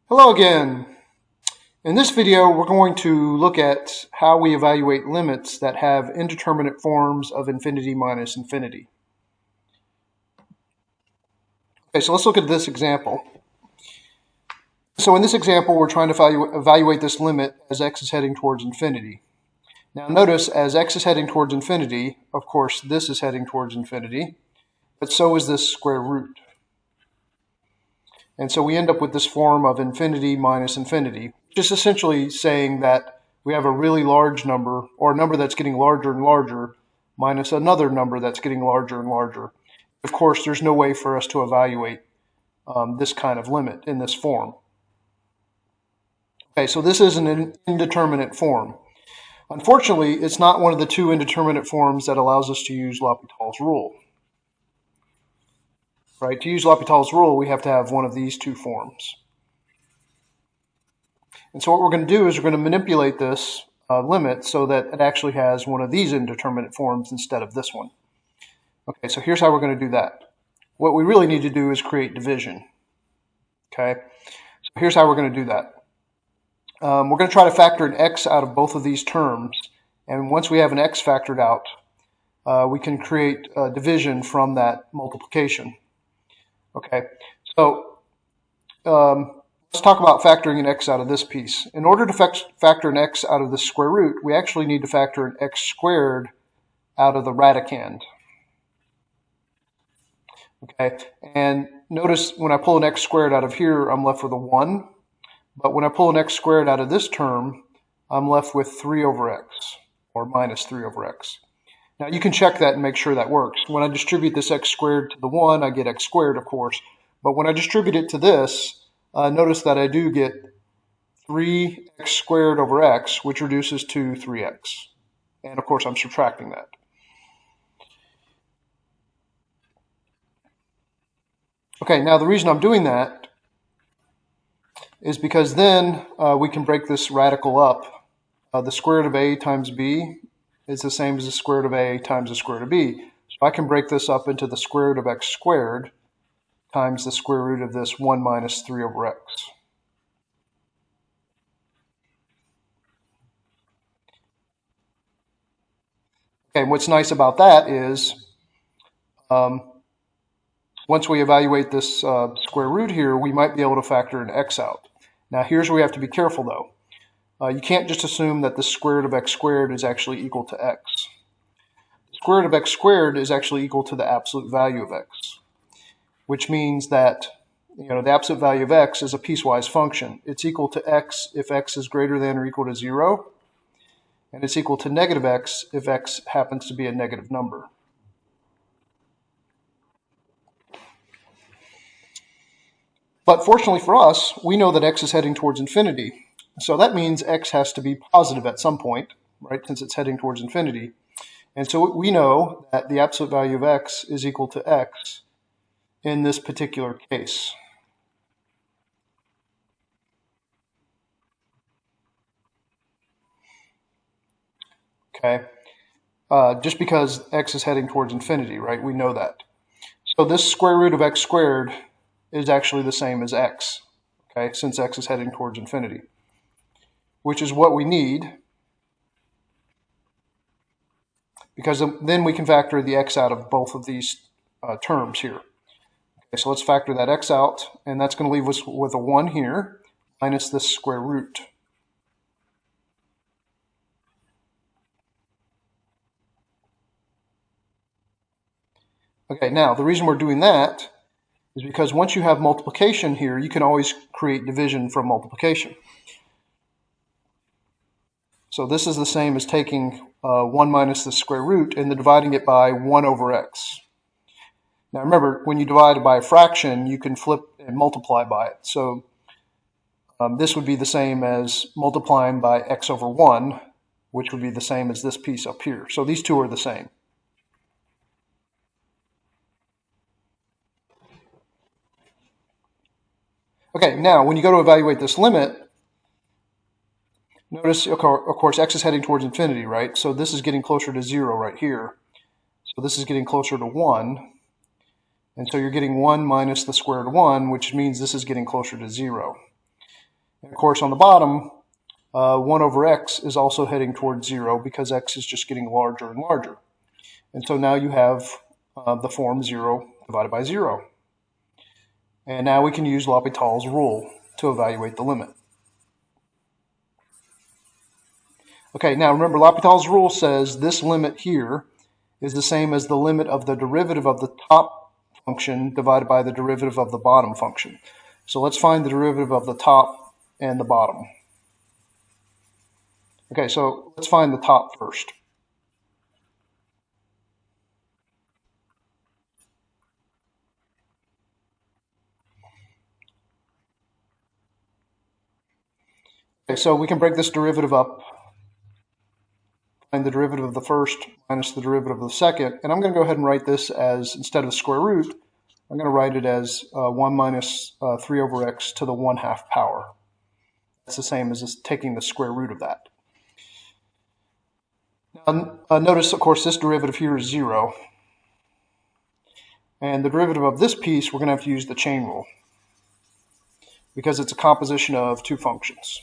Hello again. In this video, we're going to look at how we evaluate limits that have indeterminate forms of infinity minus infinity. Okay, so let's look at this example. So in this example, we're trying to evaluate this limit as x is heading towards infinity. Now notice, as x is heading towards infinity, of course, this is heading towards infinity, but so is this square root. And so we end up with this form of infinity minus infinity, which is essentially saying that we have a really large number, or a number that's getting larger and larger, minus another number that's getting larger and larger. Of course, there's no way for us to evaluate this kind of limit in this form. Okay, so this is an indeterminate form. Unfortunately, it's not one of the two indeterminate forms that allows us to use L'Hopital's rule. Right? To use L'Hopital's rule, we have to have one of these two forms. And so what we're going to do is we're going to manipulate this limit so that it actually has one of these indeterminate forms instead of this one. Okay, so here's how we're going to do that. What we really need to do is create division. Okay, so here's how we're going to do that. We're going to try to factor an x out of both of these terms. And once we have an x factored out, we can create division from that multiplication. Okay, so let's talk about factoring an x out of this piece. In order to factor an x out of the square root, we actually need to factor an x squared out of the radicand. Okay, and notice when I pull an x squared out of here, I'm left with a 1. But when I pull an x squared out of this term, I'm left with 3 over x, or minus 3 over x. Now you can check that and make sure that works. When I distribute this x squared to the 1, I get x squared, of course. But when I distribute it to this, notice that I do get 3x squared over x, which reduces to 3x. And of course, I'm subtracting that. Okay, now the reason I'm doing that is because then we can break this radical up. The square root of a times b is the same as the square root of a times the square root of b. So I can break this up into the square root of x squared times the square root of this 1 minus 3 over x. Okay, and what's nice about that is once we evaluate this square root here, we might be able to factor an x out. Now here's where we have to be careful though. You can't just assume that the square root of x squared is actually equal to x. The square root of x squared is actually equal to the absolute value of x, which means that the absolute value of x is a piecewise function. It's equal to x if x is greater than or equal to 0, and it's equal to negative x if x happens to be a negative number. But fortunately for us, we know that x is heading towards infinity. So that means x has to be positive at some point, right, since it's heading towards infinity. And so we know that the absolute value of x is equal to x in this particular case. Okay, just because x is heading towards infinity, right, we know that. So this square root of x squared is actually the same as x, okay, since x is heading towards infinity, which is what we need, because then we can factor the x out of both of these terms here. Okay, so let's factor that x out, and that's going to leave us with a 1 here, minus this square root. Okay, now the reason we're doing that is because once you have multiplication here, you can always create division from multiplication. So this is the same as taking 1 minus the square root and then dividing it by 1 over x. Now remember, when you divide it by a fraction, you can flip and multiply by it. So this would be the same as multiplying by x over 1, which would be the same as this piece up here. So these two are the same. Okay, now when you go to evaluate this limit, notice, of course, x is heading towards infinity, right? So this is getting closer to 0 right here. So this is getting closer to 1. And so you're getting 1 minus the square root of 1, which means this is getting closer to 0. And of course, on the bottom, 1 over x is also heading towards 0 because x is just getting larger and larger. And so now you have the form 0 divided by 0. And now we can use L'Hopital's rule to evaluate the limit. Okay, now remember L'Hopital's rule says this limit here is the same as the limit of the derivative of the top function divided by the derivative of the bottom function. So let's find the derivative of the top and the bottom. Okay, so let's find the top first. Okay, so we can break this derivative up. Find the derivative of the first minus the derivative of the second. And I'm going to go ahead and write this as, instead of the square root, I'm going to write it as 1 minus 3 over x to the 1/2 power. That's the same as taking the square root of that. Now, notice, of course, this derivative here is 0. And the derivative of this piece, we're going to have to use the chain rule because it's a composition of two functions.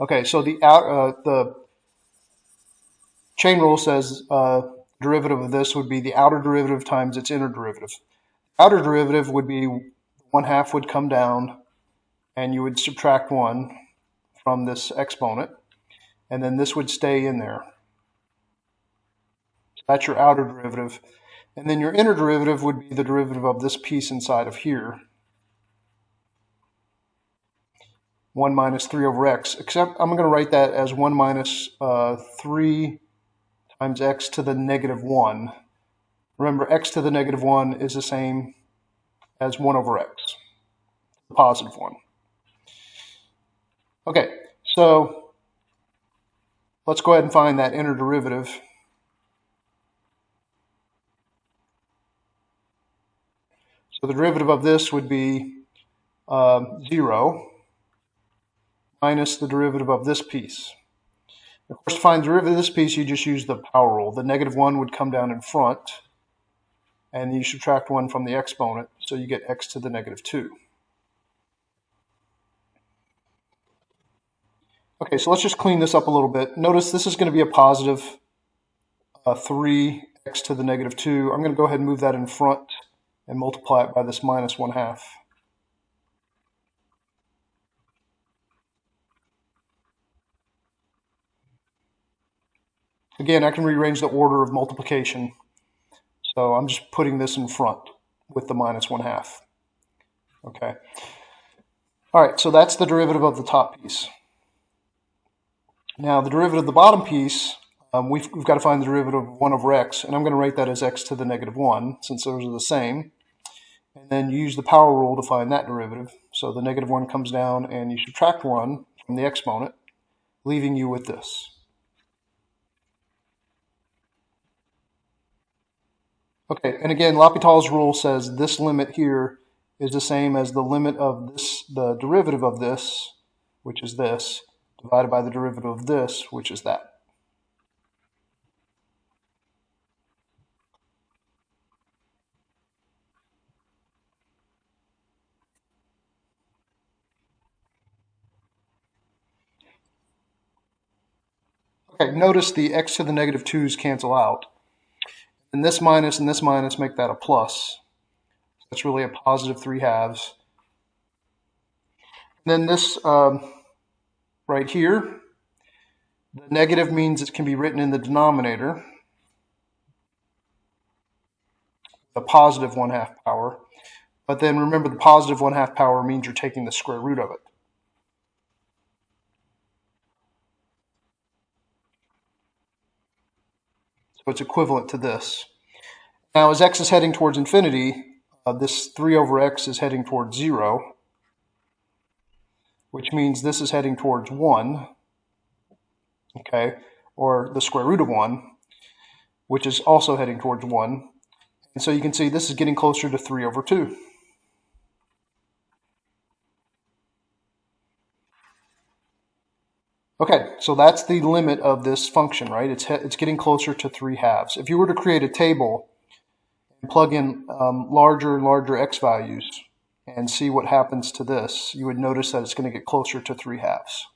Okay, so the chain rule says derivative of this would be the outer derivative times its inner derivative. Outer derivative would be 1/2 would come down, and you would subtract 1 from this exponent, and then this would stay in there. So that's your outer derivative. And then your inner derivative would be the derivative of this piece inside of here. 1 minus 3 over x, except I'm going to write that as 1 minus 3 times x to the negative 1. Remember, x to the negative 1 is the same as 1 over x, the positive one. Okay, so let's go ahead and find that inner derivative. So the derivative of this would be 0 minus the derivative of this piece. Of course, to find the derivative of this piece, you just use the power rule. The negative 1 would come down in front, and you subtract 1 from the exponent, so you get x to the negative 2. Okay, so let's just clean this up a little bit. Notice this is going to be a positive 3x to the negative 2. I'm going to go ahead and move that in front and multiply it by this minus 1/2. Again, I can rearrange the order of multiplication. So I'm just putting this in front with the minus 1/2. Okay. All right, so that's the derivative of the top piece. Now the derivative of the bottom piece, we've got to find the derivative of 1 over x, and I'm going to write that as x to the negative 1, since those are the same. And then you use the power rule to find that derivative. So the negative 1 comes down, and you subtract 1 from the exponent, leaving you with this. Okay, and again, L'Hopital's rule says this limit here is the same as the limit of this, the derivative of this, which is this, divided by the derivative of this, which is that. Okay, notice the x to the negative 2's cancel out. And this minus make that a plus. That's really a positive 3/2. Then this right here, the negative means it can be written in the denominator, the positive 1/2 power. But then remember, the positive 1/2 power means you're taking the square root of it. So it's equivalent to this. Now, as x is heading towards infinity, this 3 over x is heading towards 0, which means this is heading towards 1, okay, or the square root of 1, which is also heading towards 1. And so you can see this is getting closer to 3 over 2. Okay, so that's the limit of this function, right? It's getting closer to 3/2. If you were to create a table and plug in larger and larger x values, and see what happens to this, you would notice that it's going to get closer to 3/2.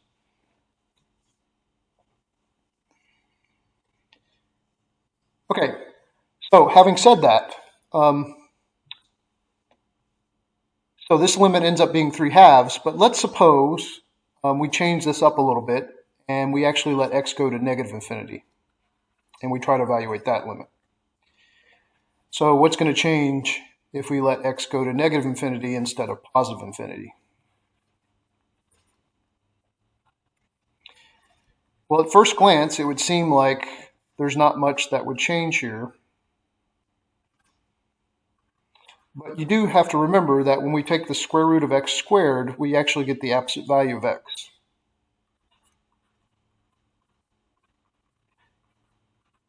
Okay, so having said that, so this limit ends up being 3/2, but let's suppose we change this up a little bit and we actually let x go to negative infinity, and we try to evaluate that limit. So what's going to change if we let x go to negative infinity instead of positive infinity? Well, at first glance, it would seem like there's not much that would change here. But you do have to remember that when we take the square root of x squared, we actually get the absolute value of x.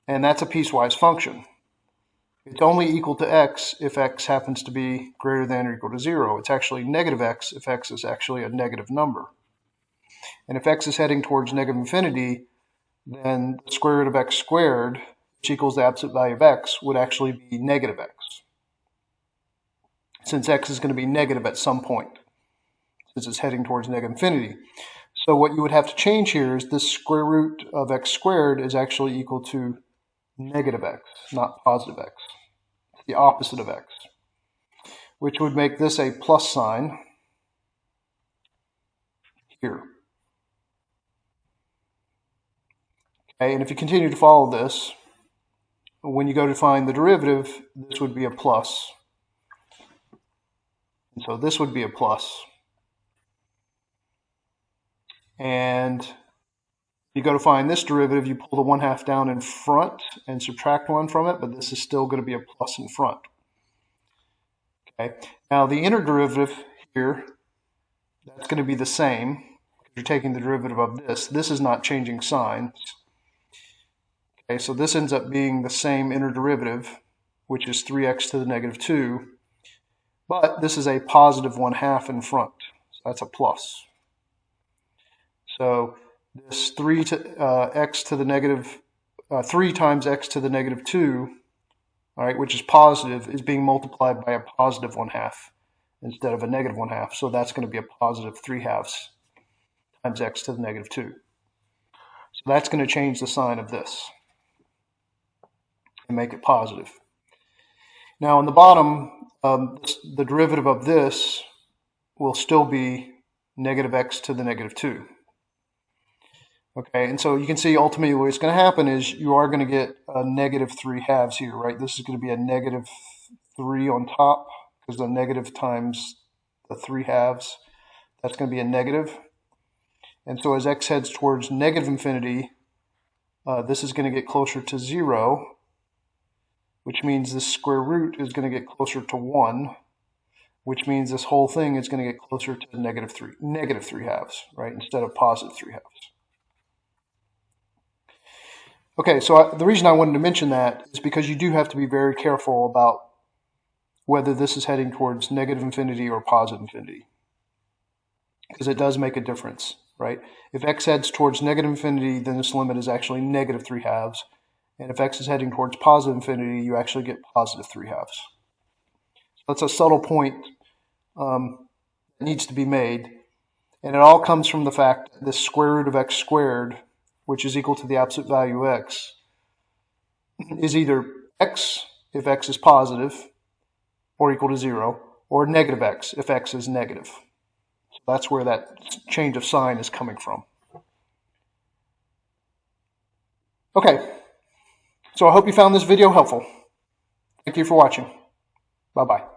And that's a piecewise function. It's only equal to x if x happens to be greater than or equal to 0. It's actually negative x if x is actually a negative number. And if x is heading towards negative infinity, then the square root of x squared, which equals the absolute value of x, would actually be negative x, since x is going to be negative at some point, since it's heading towards negative infinity. So what you would have to change here is this square root of x squared is actually equal to negative x, not positive x. It's the opposite of x, which would make this a plus sign here. Okay, and if you continue to follow this, when you go to find the derivative, this would be a plus. And so this would be a plus. And you go to find this derivative, you pull the 1/2 down in front and subtract 1 from it, but this is still going to be a plus in front. Okay. Now the inner derivative here, that's going to be the same. You're taking the derivative of this. This is not changing signs. Okay, so this ends up being the same inner derivative, which is 3x to the negative 2, but this is a positive 1/2 in front, so that's a plus. So this 3 times x to the negative 2, all right, which is positive, is being multiplied by a positive 1/2 instead of a negative 1/2. So that's going to be a positive 3/2 times x to the negative 2. So that's going to change the sign of this and make it positive. Now on the bottom, the derivative of this will still be negative x to the negative 2. Okay, and so you can see ultimately what's going to happen is you are going to get a negative 3/2 here, right? This is going to be a negative 3 on top, because the negative times the 3/2, that's going to be a negative. And so as x heads towards negative infinity, this is going to get closer to 0, which means this square root is going to get closer to 1, which means this whole thing is going to get closer to negative 3/2, right, instead of positive 3/2. Okay, so the reason I wanted to mention that is because you do have to be very careful about whether this is heading towards negative infinity or positive infinity, because it does make a difference, right? If x heads towards negative infinity, then this limit is actually negative 3/2, and if x is heading towards positive infinity, you actually get positive 3/2. That's a subtle point that needs to be made, and it all comes from the fact that this square root of x squared, which is equal to the absolute value of x, is either x if x is positive or equal to 0, or negative x if x is negative. So that's where that change of sign is coming from. Okay, so I hope you found this video helpful. Thank you for watching. Bye-bye.